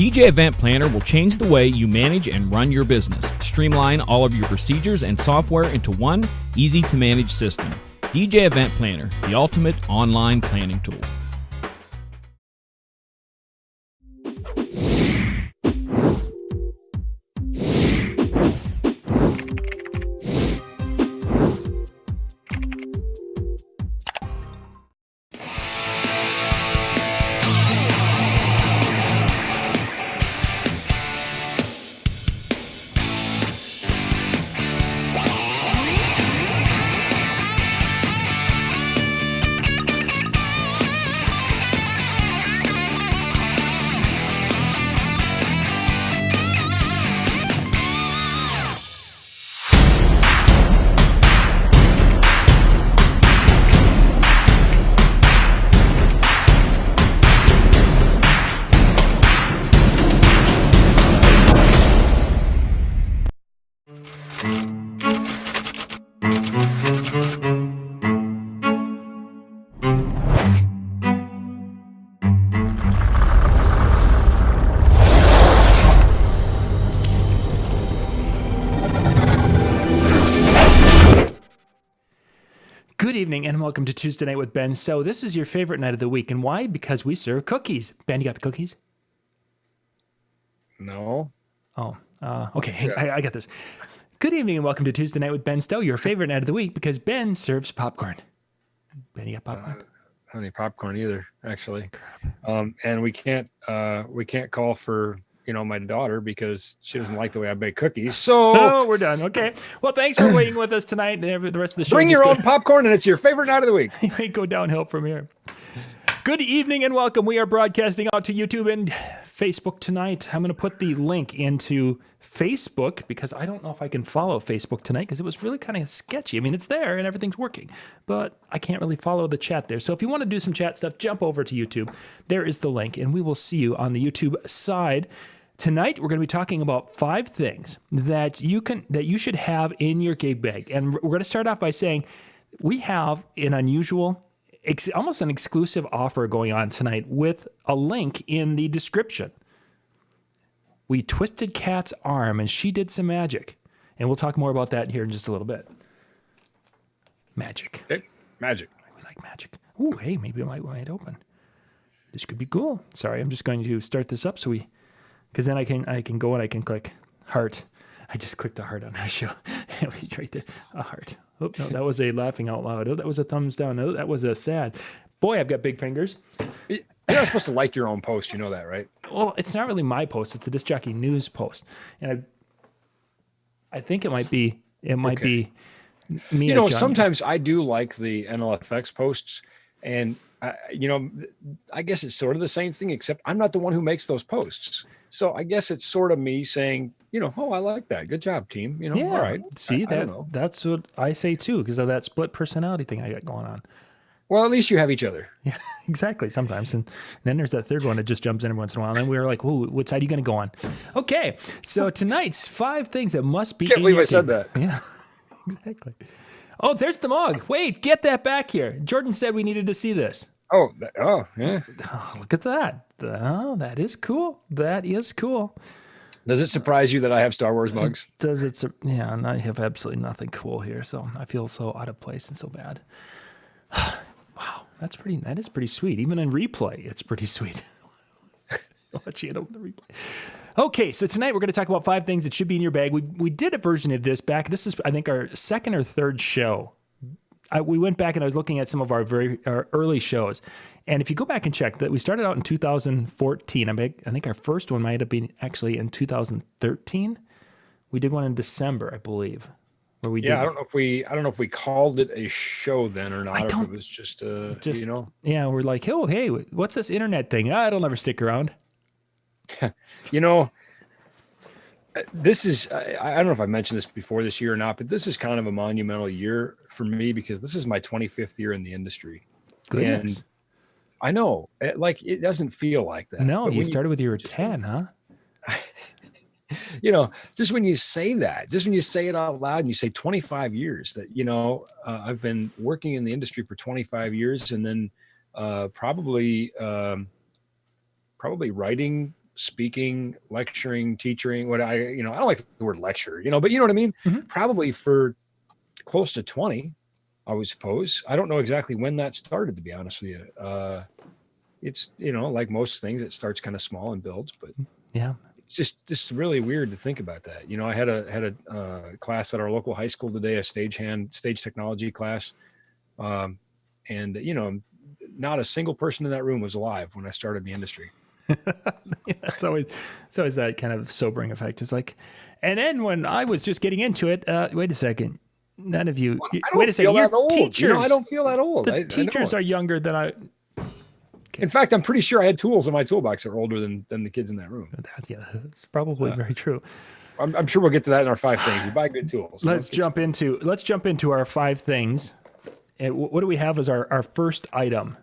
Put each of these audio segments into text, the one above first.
DJ Event Planner will change the way you manage and run your business. Streamline all of your procedures and software into one easy-to-manage system. DJ Event Planner, the ultimate online planning tool. Good evening and welcome to Tuesday Night with Ben. So this is your favorite night of the week. And why? Because we serve cookies. Ben, you got the cookies? No. Oh, okay. Yeah. I got this. Good evening and welcome to Tuesday Night with Ben Stowe, your favorite night of the week, because Ben serves popcorn. Ben, you got popcorn? I don't have any popcorn either, actually. And we can't call for my daughter because she doesn't like the way I bake cookies. So we're done. Okay. Well, thanks for waiting with us tonight. The rest of the show. Bring your own popcorn, and it's your favorite night of the week. You may go downhill from here. Good evening and welcome. We are broadcasting out to YouTube and Facebook tonight. I'm going to put the link into Facebook because I don't know if I can follow Facebook tonight because it was really kind of sketchy. I mean, it's there and everything's working, but I can't really follow the chat there. So if you want to do some chat stuff, jump over to YouTube. There is the link, and we will see you on the YouTube side. Tonight, we're going to be talking about 5 things that you should have in your gig bag. And we're going to start off by saying we have an unusual, almost an exclusive offer going on tonight with a link in the description. We twisted Kat's arm, and she did some magic. And we'll talk more about that here in just a little bit. Magic. Okay. Magic. We like magic. Ooh, hey, maybe it might open. This could be cool. Sorry, I'm just going to start this up because then I can go and I can click heart. I just clicked a heart on that show. Right there, a heart. Oh, no, that was a laughing out loud. Oh, that was a thumbs down. Oh, that was a sad. Boy, I've got big fingers. You're not supposed to like your own post. You know that, right? Well, it's not really my post. It's a Disc Jockey News post. And I think it might be me. Sometimes I do like the NLFX posts, and I guess it's sort of the same thing, except I'm not the one who makes those posts. So I guess it's sort of me saying, oh, I like that. Good job, team. Yeah. All right. See, that's what I say too, because of that split personality thing I got going on. Well, at least you have each other. Yeah, exactly. Sometimes. And then there's that third one that just jumps in every once in a while. And then we were like, whoa, what side are you going to go on? Okay. So tonight's 5 things that must be. Can't believe I said that. Yeah, exactly. Oh, there's the mug. Wait, get that back here. Jordan said we needed to see this. Oh, yeah. Oh, look at that. Oh, that is cool. That is cool. Does it surprise you that I have Star Wars mugs? Does it? Yeah, and I have absolutely nothing cool here, so I feel so out of place and so bad. Wow, that is pretty sweet. Even in replay, it's pretty sweet. I'll let you open the replay. Okay, so tonight we're going to talk about 5 things that should be in your bag. We did a version of this back. This is, I think, our second or third show. We went back and I was looking at some of our early shows. And if you go back and check that, we started out in 2014. I think our first one might have been actually in 2013. We did one in December, I believe. Where we did. I don't know if we called it a show then or not. If it was just Yeah, we're like, oh, hey, what's this internet thing? It'll never stick around. This is, I don't know if I mentioned this before this year or not, but this is kind of a monumental year for me because this is my 25th year in the industry. Goodness. And I know, it doesn't feel like that. No, you started with your 10, huh? Just when you say that, just when you say it out loud and you say 25 years that, I've been working in the industry for 25 years and then probably writing speaking, lecturing, teaching, I don't like the word lecture, but you know what I mean? Mm-hmm. Probably for close to 20, I would suppose. I don't know exactly when that started, to be honest with you. It's, like most things, it starts kind of small and builds, but yeah, it's just really weird to think about that. I had a class at our local high school today, a stage technology class. And not a single person in that room was alive when I started the industry. It's always that kind of sobering effect. It's like, and then when I was just getting into it, wait a second, none of you. Well, wait a second, you're teachers. I don't feel that old. The teachers are younger than I. Okay. In fact, I'm pretty sure I had tools in my toolbox that were older than the kids in that room. Yeah, it's probably very true. I'm sure we'll get to that in our 5 things. You buy good tools. Let's jump into our 5 things. And what do we have as our first item?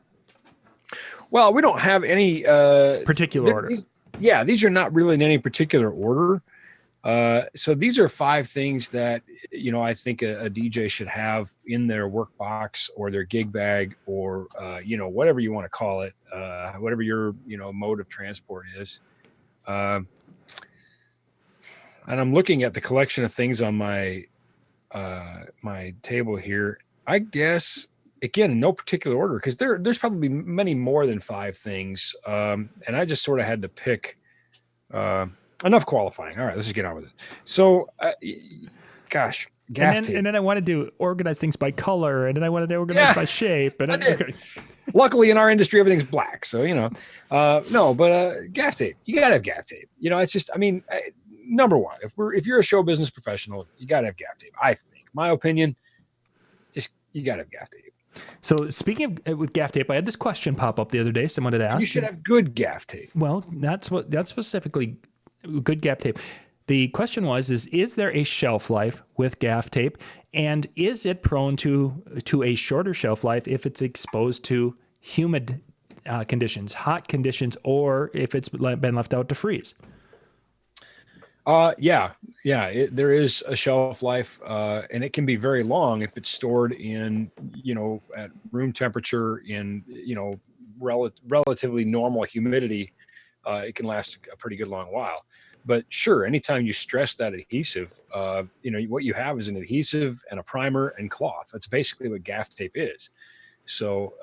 Well, we don't have any particular order. These are not really in any particular order. So these are 5 things that, I think a DJ should have in their work box or their gig bag or, whatever you want to call it, whatever your, mode of transport is. And I'm looking at the collection of things on my table here. I guess, again, in no particular order, because there's probably many more than 5 things. And I just sort of had to pick enough qualifying. All right, let's just get on with it. So, gaff tape. And then I wanted to organize things by color, and then I wanted to organize by shape. And okay. Luckily, in our industry, everything's black. So, gaff tape. You got to have gaff tape. It's just, number one, if you're a show business professional, you got to have gaff tape. I think, my opinion, you got to have gaff tape. So speaking of with gaff tape, I had this question pop up the other day. Someone had asked. You should have good gaff tape. Well, that's specifically good gaff tape. The question is there a shelf life with gaff tape, and is it prone to a shorter shelf life if it's exposed to humid conditions, hot conditions, or if it's been left out to freeze? There is a shelf life, and it can be very long if it's stored in, at room temperature in, relatively normal humidity. It can last a pretty good long while. But sure, anytime you stress that adhesive, what you have is an adhesive and a primer and cloth. That's basically what gaff tape is. So,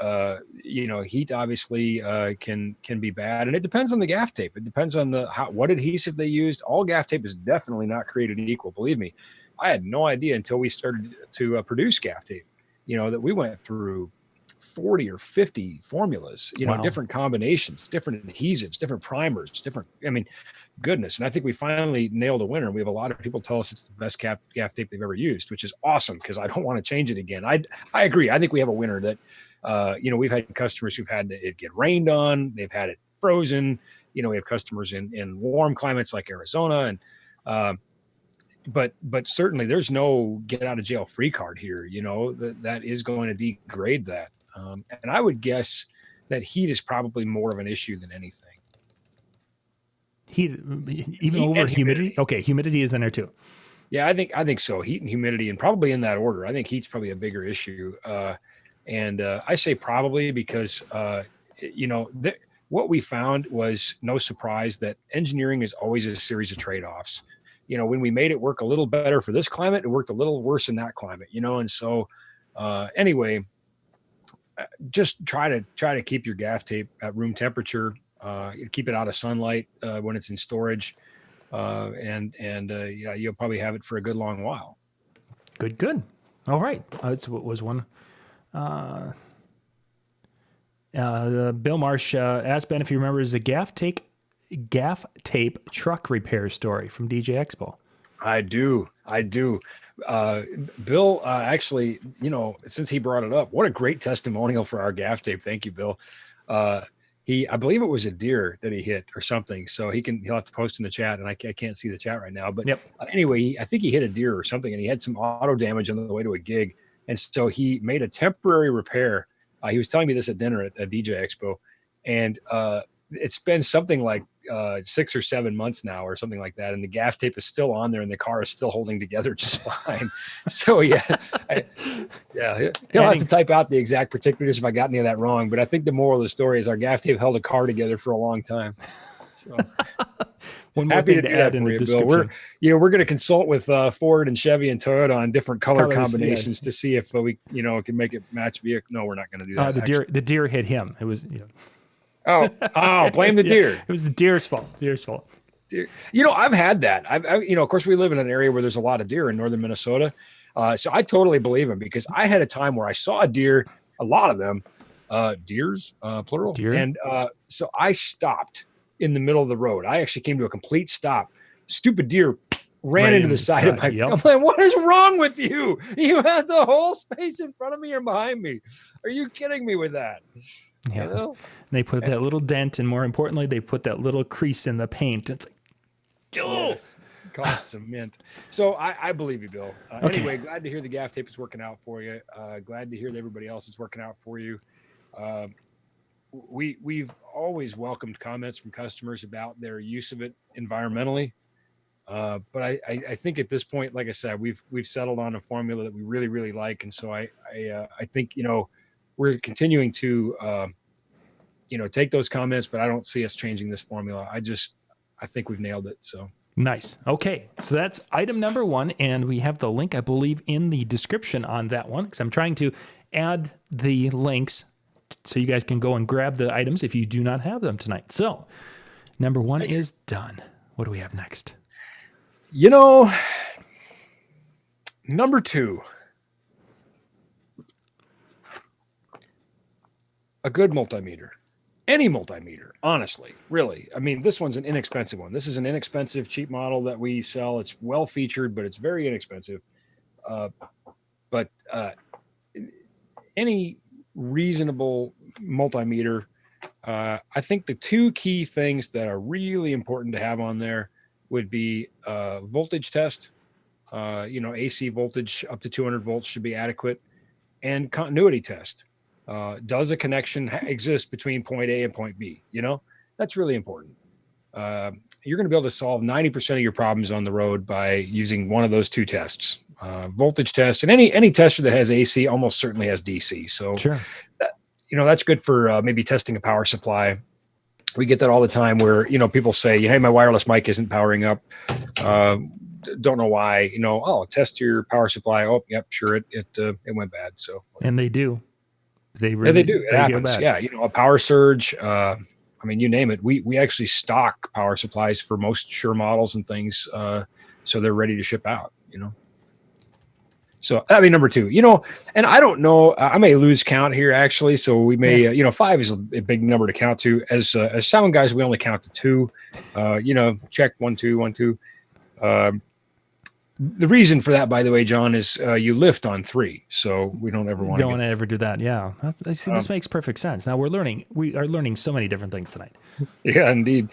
heat obviously can be bad, and it depends on the gaff tape. It depends on what adhesive they used. All gaff tape is definitely not created equal. Believe me, I had no idea until we started to produce gaff tape. That we went through 40 or 50 formulas. Wow. Different combinations, different adhesives, different primers, goodness. And I think we finally nailed a winner. We have a lot of people tell us it's the best gaff tape they've ever used, which is awesome because I don't want to change it again. I agree. I think we have a winner that, we've had customers who've had it get rained on. They've had it frozen. We have customers in warm climates like Arizona. And, but certainly there's no get out of jail free card here, that is going to degrade that. And I would guess that heat is probably more of an issue than anything. Heat over humidity? Okay, humidity is in there too. Yeah, I think so. Heat and humidity, and probably in that order. I think heat's probably a bigger issue. And I say probably because, what we found was no surprise that engineering is always a series of trade-offs. When we made it work a little better for this climate, it worked a little worse in that climate, and so anyway, just try to keep your gaff tape at room temperature, keep it out of sunlight when it's in storage, and you'll probably have it for a good long while. Good. All right. That's what was one. Bill Marsh asked Ben if he remembers the gaff tape truck repair story from DJ Expo. I do. Bill, actually, since he brought it up, what a great testimonial for our gaff tape. Thank you, Bill. I believe it was a deer that he hit or something. So he'll have to post in the chat, and I can't see the chat right now, but anyway, I think he hit a deer or something, and he had some auto damage on the way to a gig. And so he made a temporary repair. He was telling me this at dinner at DJ Expo, and it's been something like 6 or 7 months now or something like that. And the gaff tape is still on there, and the car is still holding together just fine. So he'll have to type out the exact particulars if I got any of that wrong. But I think the moral of the story is our gaff tape held a car together for a long time. So One more happy thing to do add that in for the you, Bill. description. We're going to consult with Ford and Chevy and Toyota on different color Colors, combinations to see if we, can make it match vehicle. No, we're not going to do that. The deer hit him. It was, Blame the deer. It was the deer's fault. Deer. I've had that. Of course, we live in an area where there's a lot of deer in northern Minnesota. So I totally believe him, because I had a time where I saw a deer, a lot of them, deers, plural. Deer. And so I stopped in the middle of the road. I actually came to a complete stop. Stupid deer ran into the side of my. Yep. I'm like, what is wrong with you? You had the whole space in front of me or behind me. Are you kidding me with that? Yeah. You know? And they put that little dent, and more importantly, they put that little crease in the paint. It's like, yes. Cost some mint. So I believe you, Bill. Okay. Anyway, glad to hear the gaff tape is working out for you. Glad to hear that everybody else is working out for you. We've always welcomed comments from customers about their use of it environmentally. But I think at this point, like I said, we've settled on a formula that we really, really like. And so I think, we're continuing to, take those comments, but I don't see us changing this formula. I think we've nailed it. So. nice. Okay. So that's item number 1. And we have the link, I believe, in the description on that one, because I'm trying to add the links so you guys can go and grab the items if you do not have them tonight. So number 1 is done. What do we have next? Number 2, a good multimeter, any multimeter, honestly, really. I mean, this one's an inexpensive one. This is an inexpensive, cheap model that we sell. It's well featured, but it's very inexpensive. But any reasonable multimeter, I think the 2 key things that are really important to have on there would be voltage test. AC voltage up to 200 volts should be adequate, and continuity test. Does a connection exist between point A and point B? That's really important. You're going to be able to solve 90% of your problems on the road by using one of those 2 tests. Voltage test, and any tester that has AC almost certainly has DC. So, Sure. That's good for maybe testing a power supply. We get that all the time where, people say, hey, my wireless mic isn't powering up. Don't know why, test your power supply. Oh, yep, sure. It went bad. So, And they do. They do. It happens. Yeah. A power surge. You name it. We actually stock power supplies for most Shure models and things. So they're ready to ship out, So that'd be number 2, and I don't know, I may lose count here actually. So we may, 5 is a big number to count to. As sound guys, we only count to 2, check 1, 2, 1, 2. The reason for that, by the way, John, is you lift on 3. So we don't ever want to ever do that. Yeah. I see. This makes perfect sense. Now we are learning so many different things tonight. Yeah, indeed.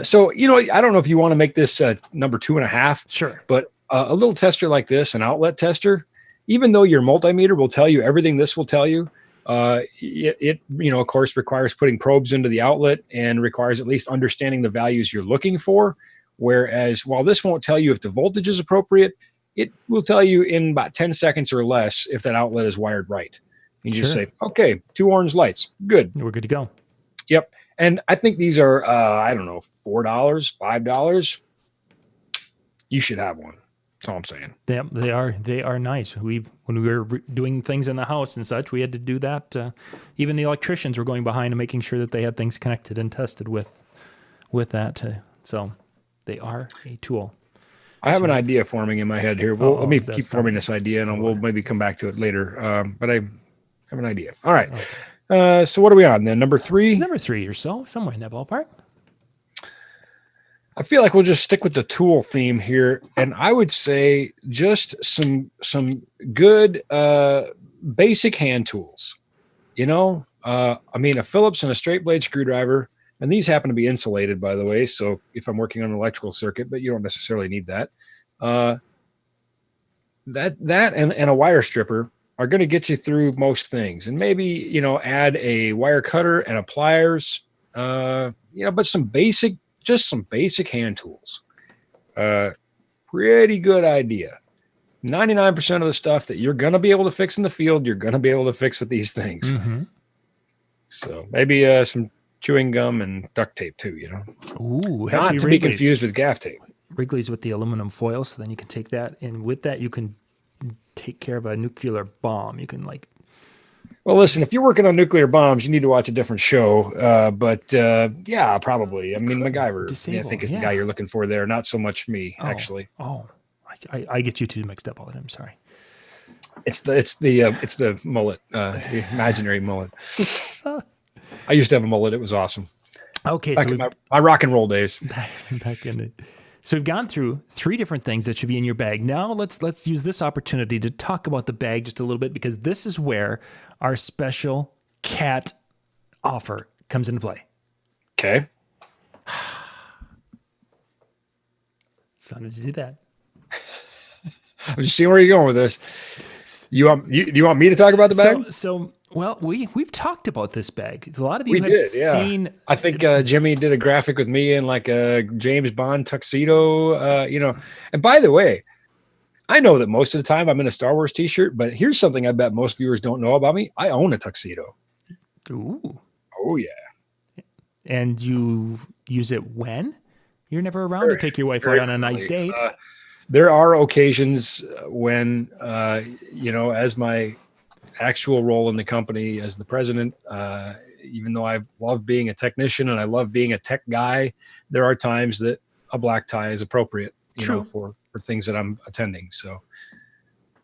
So, I don't know if you want to make this number 2.5. Sure. But a little tester like this, an outlet tester, even though your multimeter will tell you everything this will tell you, it of course requires putting probes into the outlet and requires at least understanding the values you're looking for. Whereas while this won't tell you if the voltage is appropriate, it will tell you in about 10 seconds or less if that outlet is wired right. You just say, okay, 2 orange lights. Good. We're good to go. Yep. And I think these are, $4, $5. You should have one. That's all I'm saying. They are nice. When we were doing things in the house and such, we had to do that. Even the electricians were going behind and making sure that they had things connected and tested with that. So they are a tool. I have an idea forming in my head here. Let me keep forming this idea, and we'll maybe come back to it later. But I have an idea. All right. Okay. So what are we on then? Number 3? Number 3 or so, somewhere in that ballpark. I feel like we'll just stick with the tool theme here, and I would say just some good basic hand tools. A Phillips and a straight blade screwdriver. And these happen to be insulated, by the way. So if I'm working on an electrical circuit, but you don't necessarily need that. That and a wire stripper are going to get you through most things. And maybe, add a wire cutter and a pliers, but some basic hand tools. Pretty good idea. 99% of the stuff that you're going to be able to fix in the field, you're going to be able to fix with these things. Mm-hmm. So maybe some chewing gum and duct tape too, you know. Ooh, has Not to be confused with gaff tape. Wrigley's with the aluminum foil, so then you can take that, and with that you can take care of a nuclear bomb. You can like. Well, listen, if you're working on nuclear bombs, you need to watch a different show. But yeah, probably. I mean, MacGyver, I think is the guy you're looking for there. Not so much me, actually. Oh, I get you two mixed up all the time. Sorry. It's the mullet, the imaginary mullet. I used to have a mullet. It was awesome. Okay, back so in my rock and roll days. Back in it. So we've gone through 3 different things that should be in your bag. Now let's use this opportunity to talk about the bag just a little bit, because this is where our special cat offer comes into play. Okay. So how did you do that? I'm just seeing where you're going with this. You want me to talk about the bag? Well, we've talked about this bag. A lot of you have seen. I think Jimmy did a graphic with me in like a James Bond tuxedo. And by the way, I know that most of the time I'm in a Star Wars t-shirt, but here's something I bet most viewers don't know about me. I own a tuxedo. Ooh. Oh yeah. And you use it when? You're never around to take your wife out on a nice date. There are occasions when, as my actual role in the company as the president, even though I love being a technician and I love being a tech guy, there are times that a black tie is appropriate, for things that I'm attending. So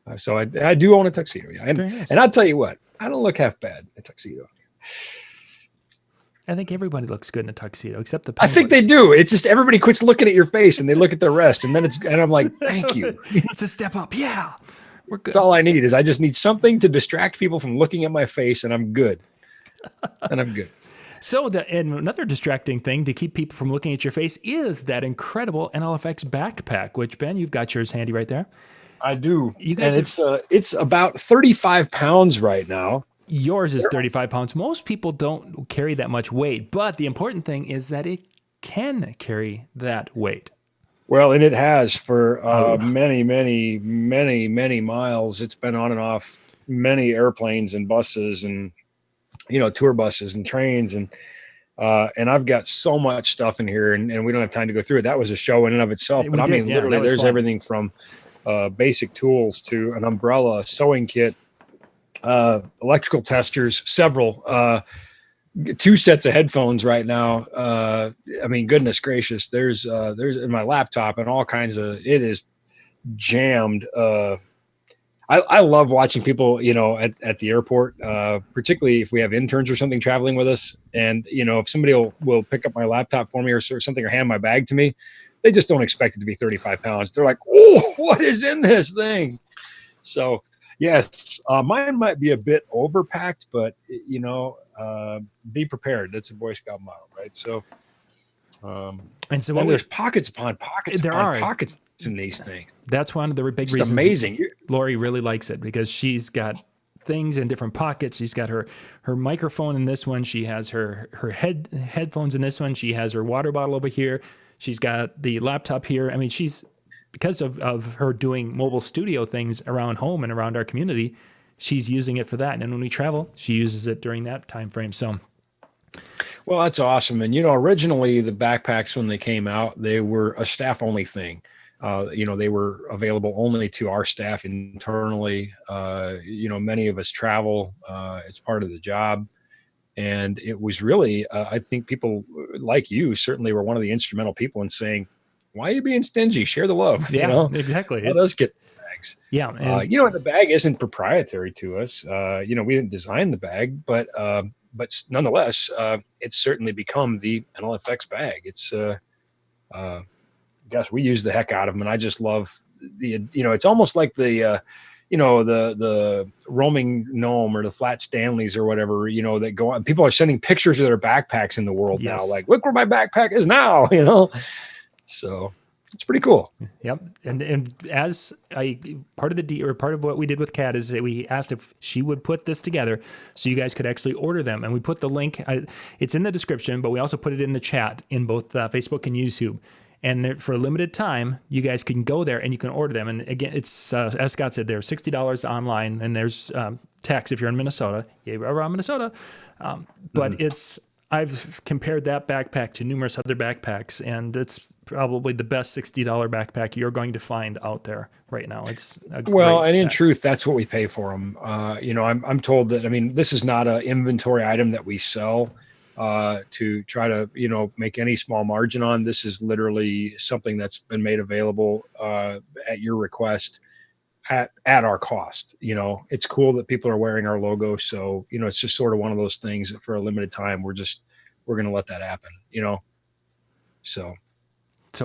I do own a tuxedo. Yeah. And I'll tell you what, I don't look half bad in a tuxedo. I think everybody looks good in a tuxedo, except the penguin. I think they do. It's just everybody quits looking at your face and they look at the rest, and I'm like, thank you. It's a step up. Yeah. We're good. That's all I need. I just need something to distract people from looking at my face, and I'm good. So and another distracting thing to keep people from looking at your face is that incredible NLFX backpack, which, Ben, you've got yours handy right there. I do. You guys, and it's about 35 pounds right now. Yours is 35 pounds. Most people don't carry that much weight, but the important thing is that it can carry that weight. Well, and it has for many, many, many, many miles. It's been on and off many airplanes and buses and, tour buses and trains. And I've got so much stuff in here, and we don't have time to go through it. That was a show in and of itself. But literally, there's everything from basic tools to an umbrella, sewing kit, electrical testers, several, 2 sets of headphones right now. Goodness gracious, there's in my laptop and all kinds of, it is jammed. I love watching people, at the airport, particularly if we have interns or something traveling with us. And, if somebody will pick up my laptop for me or something, or hand my bag to me, they just don't expect it to be 35 pounds. They're like, oh, what is in this thing? So yes, mine might be a bit overpacked, but be prepared. That's a Boy Scout motto, right? So, and there's pockets upon pockets pockets in these things. That's one of the big reasons. Amazing. Lori really likes it, because she's got things in different pockets. She's got her microphone in this one. She has her headphones in this one. She has her water bottle over here. She's got the laptop here. I mean, because of her doing mobile studio things around home and around our community, she's using it for that. And then when we travel, she uses it during that time frame. So, well, that's awesome. And, originally the backpacks, when they came out, they were a staff only thing. They were available only to our staff internally. Many of us travel. It's part of the job. And it was really, I think people like you certainly were one of the instrumental people in saying, why are you being stingy? Share the love. Yeah, exactly. Let us get the bags. Yeah. And the bag isn't proprietary to us. We didn't design the bag, but nonetheless, it's certainly become the NLFX bag. It's, gosh, we use the heck out of them. And I just love it's almost like the roaming gnome or the flat Stanleys or whatever, that go on. People are sending pictures of their backpacks in the world now. Like, look where my backpack is now, So it's pretty cool. Yep. And as part of what we did with Kat is that we asked if she would put this together so you guys could actually order them. And we put the link, it's in the description, but we also put it in the chat in both Facebook and YouTube. And for a limited time, you guys can go there and you can order them. And again, it's, as Scott said, they're $60 online, and there's tax if you're in Minnesota. Yeah, we're around Minnesota. But it's I've compared that backpack to numerous other backpacks, and it's probably the best $60 backpack you're going to find out there right now. It's a well, great and in pack. truth, that's what we pay for them. I'm told that, I mean, this is not an inventory item that we sell to try to, make any small margin on. This is literally something that's been made available at your request at our cost. It's cool that people are wearing our logo. So, it's just sort of one of those things that for a limited time, we're going to let that happen, So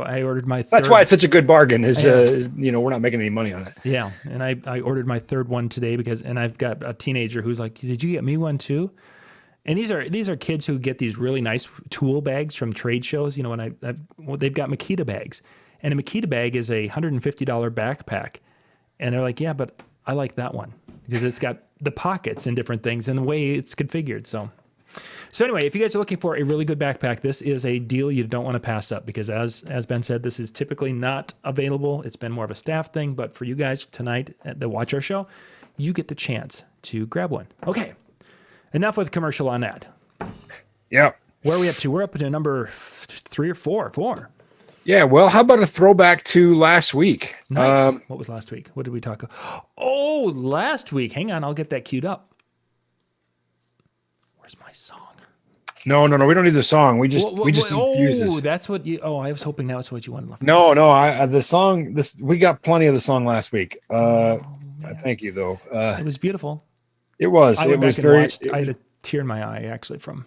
I ordered my third. That's why it's such a good bargain is we're not making any money on it. Yeah. And I ordered my third one today and I've got a teenager who's like, did you get me one too? And these are kids who get these really nice tool bags from trade shows. When they've got Makita bags, and a Makita bag is a $150 backpack. And they're like, yeah, but I like that one because it's got the pockets and different things and the way it's configured. So anyway, if you guys are looking for a really good backpack, this is a deal you don't want to pass up because as Ben said, this is typically not available. It's been more of a staff thing, but for you guys tonight that watch our show, you get the chance to grab one. Okay, enough with commercial on that. Yeah. Where are we up to? We're up to number 3 or 4. 4. Yeah, well, how about a throwback to last week? Nice. What was last week? What did we talk about? Oh, last week. Hang on, I'll get that queued up. Where's my song? No, we don't need the song. We just need fuses. Oh, that's what you. Oh, I was hoping that was what you wanted. No. The song. We got plenty of the song last week. Thank you though. It was beautiful. It was. I had a tear in my eye actually from.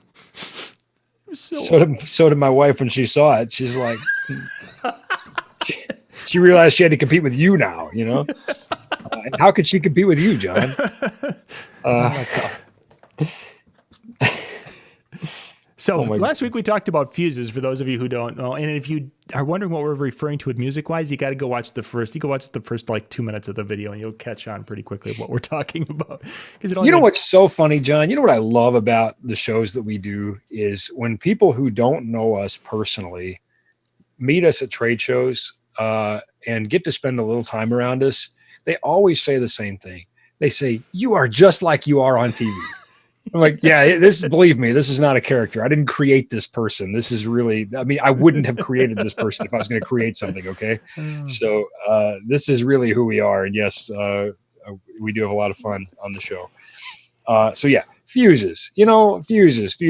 So did my wife when she saw it. She's like, she realized she had to compete with you now. And how could she compete with you, John? So last week we talked about fuses for those of you who don't know. And if you are wondering what we're referring to with music wise, you got to go watch the first like 2 minutes of the video and you'll catch on pretty quickly what we're talking about. What's so funny, John? You know what I love about the shows that we do is when people who don't know us personally meet us at trade shows and get to spend a little time around us, they always say the same thing. They say, "You are just like you are on TV." I'm like, yeah, believe me, this is not a character. I didn't create this person. This is really, I wouldn't have created this person if I was going to create something. Okay. So this is really who we are. And yes, we do have a lot of fun on the show. So yeah, fuses, fuses.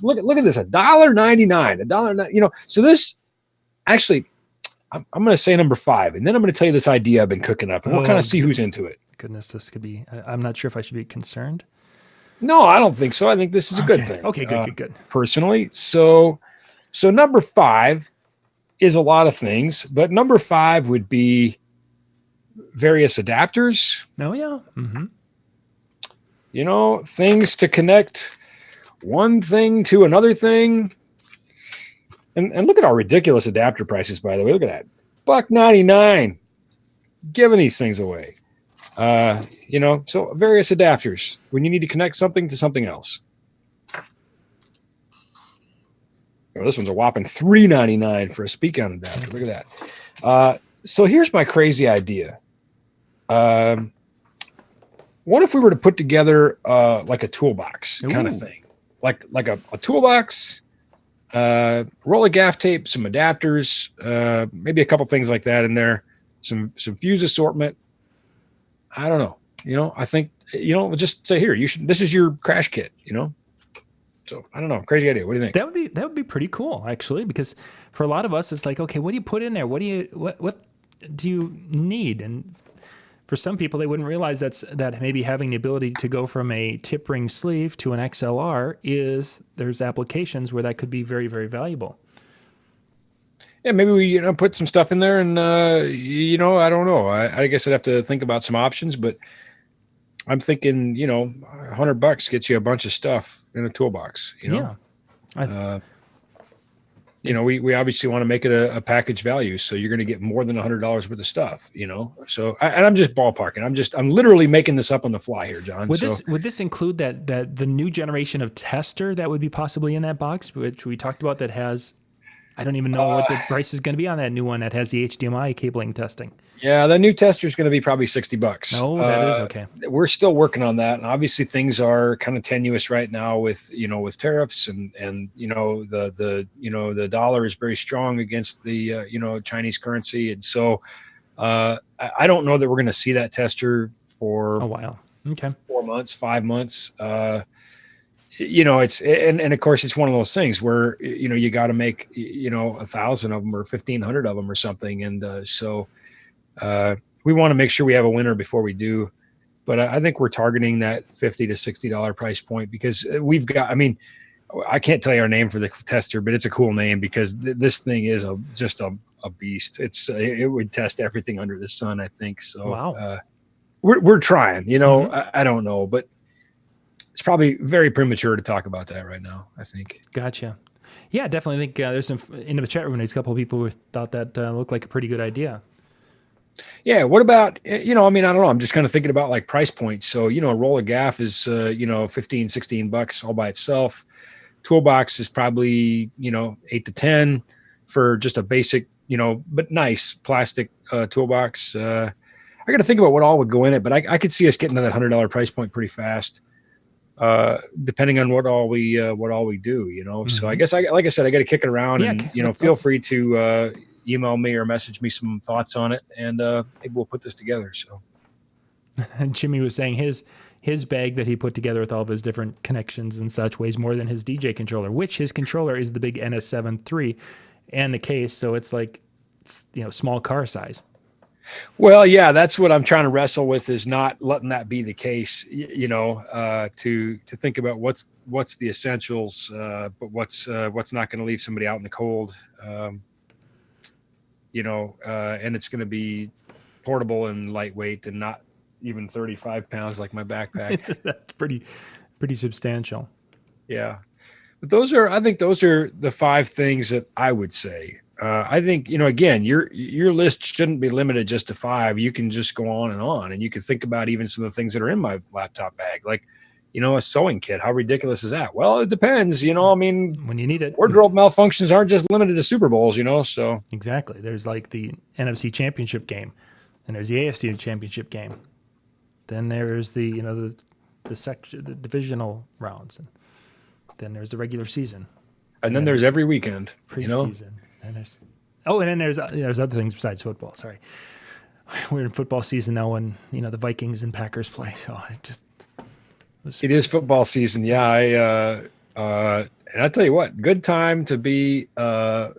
Look at this, $1.99, So this actually, I'm going to say number 5, and then I'm going to tell you this idea I've been cooking up and we'll kind of see who's into it. Goodness, this could be, I'm not sure if I should be concerned. No, I don't think so. I think this is a good thing. Okay, good. Personally. So number 5 is a lot of things, but number 5 would be various adapters. Oh, yeah. Mm-hmm. Things to connect one thing to another thing. And look at our ridiculous adapter prices, by the way. Look at that. $1.99. Giving these things away. So various adapters when you need to connect something to something else. Oh, this one's a whopping $3.99 for a speak on adapter. Look at that. So here's my crazy idea. What if we were to put together like a toolbox kind of thing, like a toolbox, roll of gaff tape, some adapters, maybe a couple things like that in there, some fuse assortment. I don't know. I think, just say here, this is your crash kit, So I don't know. Crazy idea. What do you think? That would be pretty cool actually, because for a lot of us, it's like, okay, what do you put in there? What do you need? And for some people, they wouldn't realize that maybe having the ability to go from a tip ring sleeve to an XLR there's applications where that could be very, very valuable. Yeah, maybe we put some stuff in there, and I don't know. I guess I'd have to think about some options, but I'm thinking, $100 gets you a bunch of stuff in a toolbox. Yeah. We obviously want to make it a package value, so you're going to get more than $100 worth of stuff. So I'm just ballparking. I'm literally making this up on the fly here, John. Would this include that the new generation of tester that would be possibly in that box, which we talked about, that has? I don't even know what the price is going to be on that new one that has the HDMI cabling testing. Yeah, the new tester is going to be probably $60. Oh, that is okay. We're still working on that, and obviously things are kind of tenuous right now with with tariffs and the dollar is very strong against the Chinese currency, and so I don't know that we're going to see that tester for a while. Okay, 4 months, 5 months. It's and of course it's one of those things where you got to make 1,000 of them or 1,500 of them or something, and so. We want to make sure we have a winner before we do, but I think we're targeting that $50 to $60 price point because we've got. I mean, I can't tell you our name for the tester, but it's a cool name because this thing is just a beast. It would test everything under the sun, I think. So wow. We're trying. Mm-hmm. I don't know, but it's probably very premature to talk about that right now, I think. Gotcha. Yeah, definitely think there's some in the chat room. There's a couple of people who thought that looked like a pretty good idea. Yeah. What about, I don't know. I'm just kind of thinking about like price points. So, a roll of gaff is, $15-16 all by itself. Toolbox is probably, 8 to 10 for just a basic, but nice plastic toolbox. I got to think about what all would go in it, but I could see us getting to that $100 price point pretty fast, depending on what all we do, Mm-hmm. So I guess like I said, I got to kick it around and, feel free to, email me or message me some thoughts on it, and maybe we'll put this together. So, and Jimmy was saying his bag that he put together with all of his different connections and such weighs more than his DJ controller, which his controller is the big NS7 III and the case, so it's like small car size. Well, yeah, that's what I'm trying to wrestle with, is not letting that be the case. To think about what's the essentials, but what's not going to leave somebody out in the cold. And it's going to be portable and lightweight and not even 35 pounds like my backpack. That's pretty substantial. Yeah. But I think those are the 5 things that I would say. I think, again, your list shouldn't be limited just to 5. You can just go on, and you can think about even some of the things that are in my laptop bag, like, a sewing kit. How ridiculous is that? Well, it depends, when you need it. Wardrobe malfunctions aren't just limited to Super Bowls, so. Exactly. There's like the NFC Championship game, and there's the AFC Championship game. Then there's the divisional rounds, and then there's the regular season. And then there's every weekend, preseason. And there's other things besides football. Sorry. We're in football season now when, the Vikings and Packers play, so it is football season. Yeah. And I tell you what, good time to be, I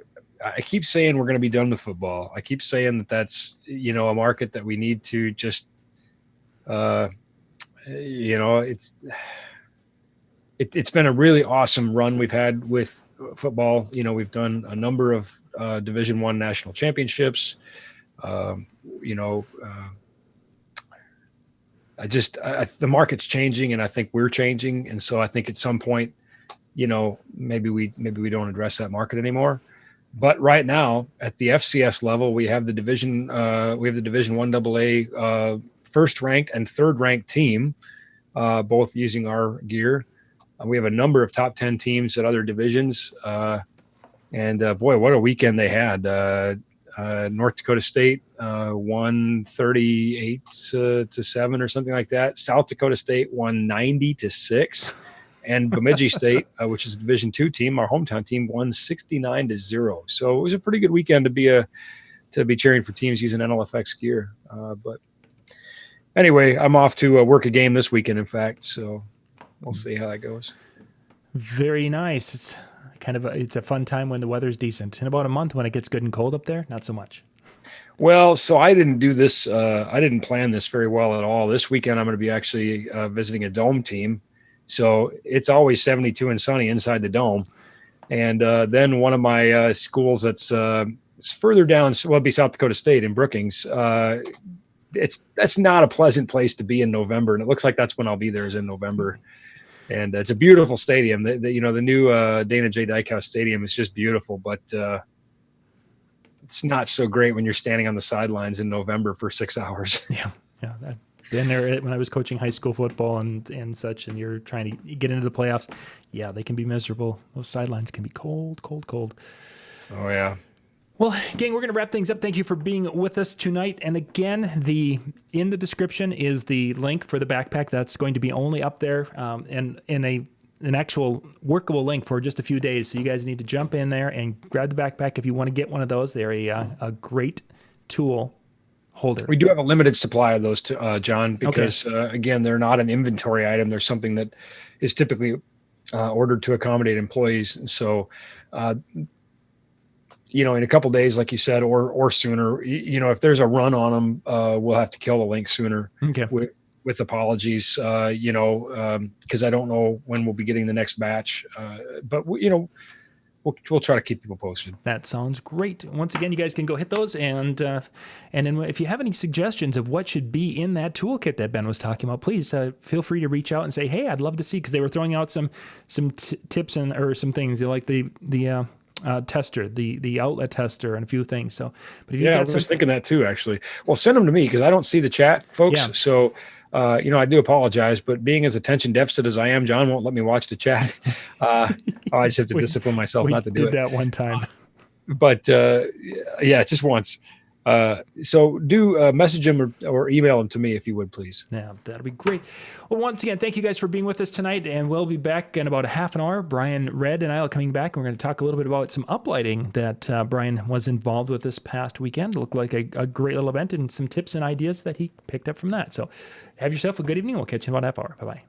keep saying we're going to be done with football. I keep saying that's, a market that we need to just, it's been a really awesome run we've had with football. We've done a number of Division I national championships, the market's changing, and I think we're changing. And so I think at some point, maybe we don't address that market anymore. But right now at the FCS level, we have the Division I AA first ranked and third ranked team, both using our gear. We have a number of top 10 teams at other divisions. And boy, what a weekend they had. North Dakota State won 38-7 or something like that. South Dakota State won 90-6, and Bemidji State, which is a Division II team, our hometown team, won 69-0. So it was a pretty good weekend to be cheering for teams using NLFX gear. But anyway, I'm off to work a game this weekend, in fact. So we'll see how that goes. Very nice. It's it's a fun time when the weather's decent. In about a month, when it gets good and cold up there, not so much. Well, so I didn't do this. I didn't plan this very well at all. This weekend, I'm going to be actually visiting a dome team. So it's always 72 and sunny inside the dome. And then one of my schools that's further down, it'd be South Dakota State in Brookings. That's not a pleasant place to be in November. And it looks like that's when I'll be there, is in November. And it's a beautiful stadium. The new Dana J. Dykhouse Stadium is just beautiful, but it's not so great when you're standing on the sidelines in November for 6 hours. Yeah. I've been there when I was coaching high school football and such, and you're trying to get into the playoffs. Yeah, they can be miserable. Those sidelines can be cold. Oh, yeah. Well, gang, we're going to wrap things up. Thank you for being with us tonight. And again, in the description is the link for the backpack. That's going to be only up there and in an actual workable link for just a few days. So you guys need to jump in there and grab the backpack if you want to get one of those. They're a great tool holder. We do have a limited supply of those, John, because again, they're not an inventory item. They're something that is typically ordered to accommodate employees. And so, in a couple of days, like you said, or sooner, if there's a run on them, we'll have to kill the link sooner. Okay. With apologies, because I don't know when we'll be getting the next batch. But we'll try to keep people posted. That sounds great. Once again, you guys can go hit those, and then if you have any suggestions of what should be in that toolkit that Ben was talking about, please feel free to reach out and say, hey, I'd love to see, because they were throwing out some tips or some things like the tester, the outlet tester, and a few things. So, but if you I was thinking that too, actually. Well, send them to me because I don't see the chat, folks. Yeah. So, I do apologize, but being as attention deficit as I am, John won't let me watch the chat. I just have to discipline myself not to do it. We did that one time. But just once. So do message him or email him to me if you would, please. Yeah, that'll be great. Well, once again, thank you guys for being with us tonight, and we'll be back in about a half an hour. Brian Red and I are coming back, and we're going to talk a little bit about some uplighting that Brian was involved with this past weekend. It looked like a great little event, and some tips and ideas that he picked up from that. So have yourself a good evening. We'll catch you in about a half hour. Bye-bye.